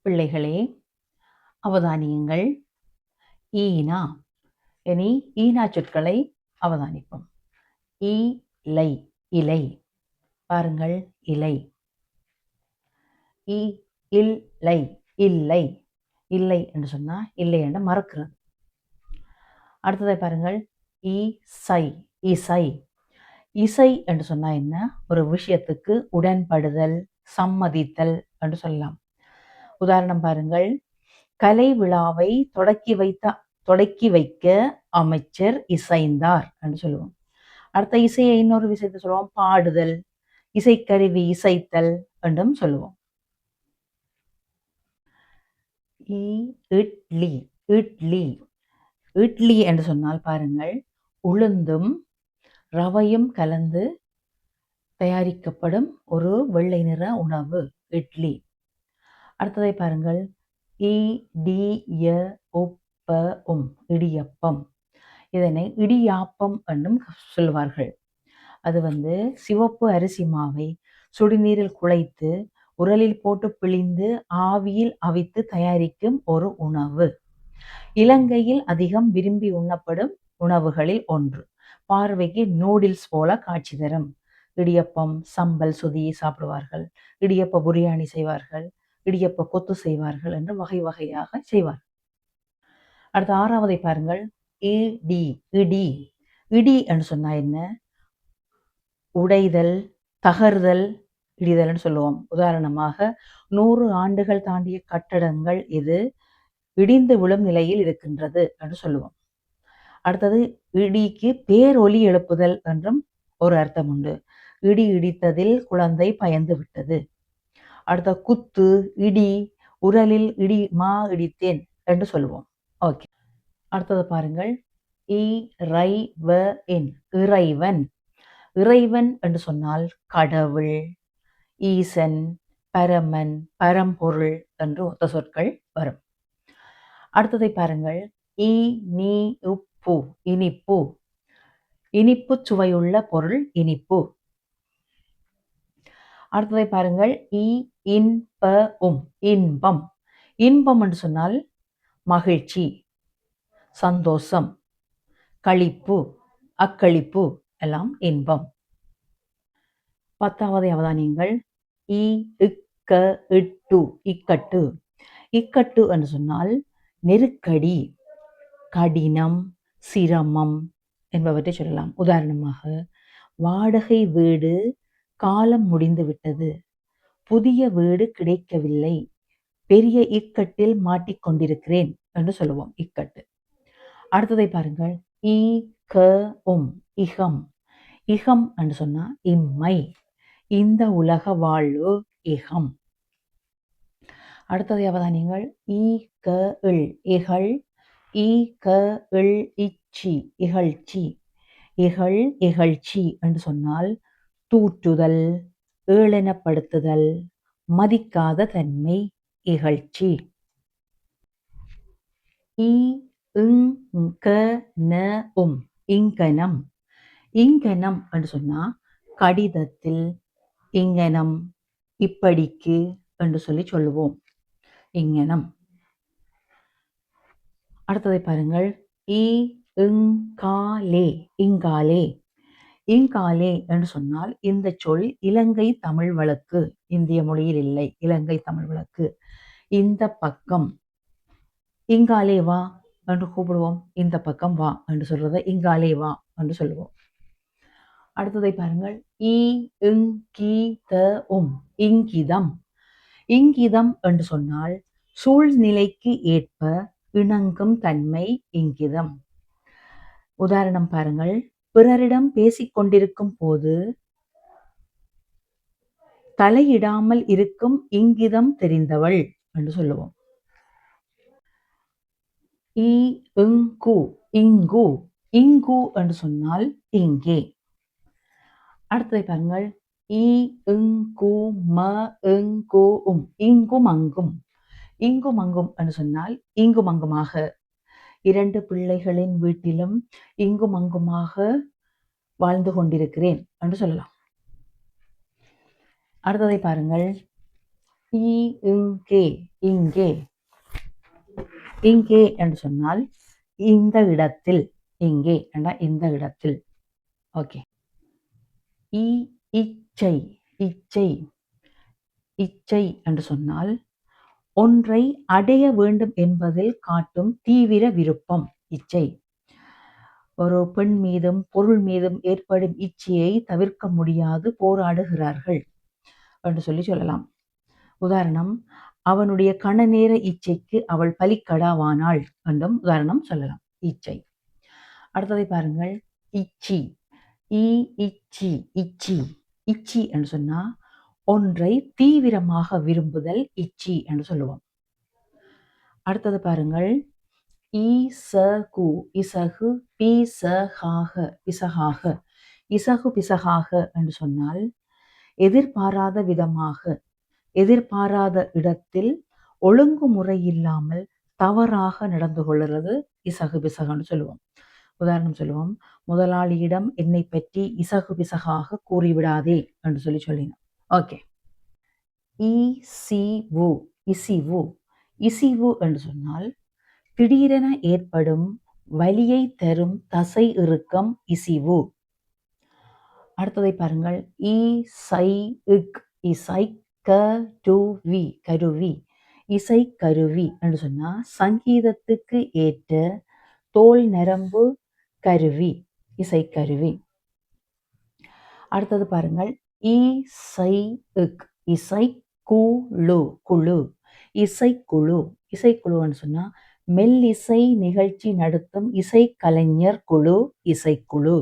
பிள்ளைகளே, அவதானியுங்கள். ஈனா. இனி ஈனா சொற்களை அவதானிப்போம். இலை, இலை. பாருங்கள், இலை. இல்லை, இல்லை. இல்லை என்று சொன்னா இல்லை என்று மறக்கிறது. அடுத்ததை பாருங்கள், இசை, இசை. இசை என்று சொன்னா என்ன? ஒரு விஷயத்துக்கு உடன்படுதல், சம்மதித்தல் என்று சொல்லலாம். உதாரணம் பாருங்கள், கலை விழாவை தொடக்கி வைக்க அமைச்சர் இசைந்தார் என்று சொல்லுவோம். அடுத்த இசையை இன்னொரு விஷயத்தை சொல்லுவோம், பாடுதல், இசைக்கருவி இசைத்தல் என்றும் சொல்லுவோம். இட்லி, இட்லி. இட்லி என்று சொன்னால் பாருங்கள், உளுந்தும் ரவையும் கலந்து தயாரிக்கப்படும் ஒரு வெள்ளை நிற உணவு இட்லி. அடுத்ததை பாருங்கள், இடியப்பம். இதனை இடியாப்பம் என்றும் சொல்வார்கள். அது சிவப்பு அரிசி மாவை சுடுநீரில் குழைத்து உரலில் போட்டு பிழிந்து ஆவியில் அவித்து தயாரிக்கும் ஒரு உணவு. இலங்கையில் அதிகம் விரும்பி உண்ணப்படும் உணவுகளில் ஒன்று. பார்வைக்கு நூடில்ஸ் போல காட்சி தரும். இடியப்பம், சம்பல் சுதி சாப்பிடுவார்கள், இடியப்ப பிரியாணி செய்வார்கள், இடியப்ப கொத்து செய்வார்கள் என்று வகை வகையாக செய்வார்கள். அடுத்த ஆறாவதை பாருங்கள், இடி, இடி. இடி என்று சொன்னா என்ன? உடைதல், தகர்தல், இடிதல் சொல்லுவோம். உதாரணமாக 100 ஆண்டுகள் தாண்டிய கட்டடங்கள் இது இடிந்து விழும் நிலையில் இருக்கின்றது என்று சொல்லுவோம். அடுத்தது, இடிக்கு பேரொலி எழுப்புதல் என்றும் ஒரு அர்த்தம் உண்டு. இடி இடித்ததில் குழந்தை பயந்து விட்டது. அடுத்த, குத்து, இடி, உரலில் இடித்தேன் என்று சொல்லுவோம். ஓகே. அடுத்தது பாருங்கள், இறைவன். இறைவன் என்று சொன்னால் கடவுள், ஈசன், பரமன், பரம்பொருள் என்று ஒத்த சொற்கள் வரும். அடுத்ததை பாருங்கள், இனிப்பு. இனிப்பு சுவையுள்ள பொருள் இனிப்பு. அடுத்ததை பாருங்கள், இன்பம். இன்பம் என்று சொன்னால் மகிழ்ச்சி, சந்தோஷம், களிப்பு, அக்களிப்பு எல்லாம் இன்பம். 10வது அவதானியங்கள், இக்கட்டு. இக்கட்டு என்று சொன்னால் நெருக்கடி, கடினம், சிரமம் என்பவற்றை சொல்லலாம். உதாரணமாக, வாடகை வீடு காலம் முடிந்து விட்டது, புதிய வீடு கிடைக்கவில்லை, பெரிய இக்கட்டில் மாட்டிக்கொண்டிருக்கிறேன் என்று சொல்லுவோம். இக்கட்டு. அடுத்ததை பாருங்கள், இகம். இகம் என்று சொன்னா இம்மை, இந்த உலக வாழ்வு இகம். அடுத்ததை அவதானியங்கள், இகழ்ச்சி. இகழ்ச்சி என்று சொன்னால் தூற்றுதல், ஏளனப்படுத்துதல், மதிக்காத தன்மை, இகழ்ச்சி. இங்கனம். இங்கனம் என்று சொன்னா கடிதத்தில் இங்கனம், இப்படிக்கு என்று சொல்லுவோம். இங்கனம். அடுத்ததை பாருங்கள், இங்காலே என்று சொன்னால் இந்த சொல் இலங்கை தமிழ் வழக்கு, இந்திய மொழியில் இல்லை, இலங்கை தமிழ் வழக்கு. இந்த பக்கம், இங்காலே வா என்று கூப்பிடுவோம். இந்த பக்கம் வா என்று சொல்றத இங்காலே வா என்று சொல்லுவோம். அடுத்ததை பாருங்கள், இங்கிதம். இங்கிதம் என்று சொன்னால் சூழ்நிலைக்கு ஏற்ப இணங்கும் தன்மை இங்கிதம். உதாரணம் பாருங்கள், பிறரிடம் பேசிக் கொண்டிருக்கும் போது தலையிடாமல் இருக்கும் இங்கிதம் தெரிந்தவள் என்று சொல்லுவோம். இங்கு என்று சொன்னால் இங்கே. அடுத்ததை பாருங்கள், இங்கும் அங்கும். என்று சொன்னால் இங்கும் அங்குமாக, 2 பிள்ளைகளின் வீட்டிலும் இங்கும் அங்குமாக வாழ்ந்து கொண்டிருக்கிறேன் என்று சொல்லலாம். அடுத்ததை பாருங்கள், இங்கே. இங்கே என்று சொன்னால் இந்த இடத்தில். இங்கே என்றால் இந்த இடத்தில். ஓகே. இச்சை. இச்சை. இச்சை என்று சொன்னால் ஒன்றை அடைய வேண்டும் என்பதில் காட்டும் தீவிர விருப்பம் இச்சை. ஒரு பெண் மீதும் பொருள் மீதும் ஏற்படும் இச்சையை தவிர்க்க முடியாது போராடுகிறார்கள் என்று சொல்லலாம். உதாரணம், அவனுடைய கணநேர இச்சைக்கு அவள் பலிக்கடாவானாள் என்றும் உதாரணம் சொல்லலாம். இச்சை. அடுத்ததை பாருங்கள். இச்சி. இச்சி. இச்சி. இச்சி என்று சொன்னா ஒன்றை தீவிரமாக விரும்புதல் இச்சி என்று சொல்லுவோம். அடுத்தது பாருங்கள். இசகு. இசகு பிசகாக. பிசகாக. இசகு பிசகாக என்று சொன்னால் எதிர்பாராத விதமாக, எதிர்பாராத இடத்தில் ஒழுங்குமுறை இல்லாமல் தவறாக நடந்து கொள்கிறது இசகு பிசகுன்னு சொல்லுவோம். உதாரணம் சொல்லுவோம், முதலாளியிடம் என்னை பற்றி இசகு பிசகாக கூறிவிடாதே என்று சொல்லினோம். ஓகே. இசிவு. இசிவு. இசிவு என்று சொன்னால் திடீரென ஏற்படும் வலியை தரும் தசை இறுக்கம் இசிவு. அடுத்ததை பாருங்கள். இசை. இசை கருவி. கருவி. இசை கருவி என்று சொன்னா சங்கீதத்துக்கு ஏற்ற தோல் நரம்பு கருவி. இசை கருவி. அடுத்தது பாருங்கள். இசை. இசை குழு. குழு. இசைக்குழு. இசைக்குழுன்னு சொன்னா மெல்லிசை நிகழ்ச்சி நடத்தும் இசை கலைஞர் குழு இசைக்குழு.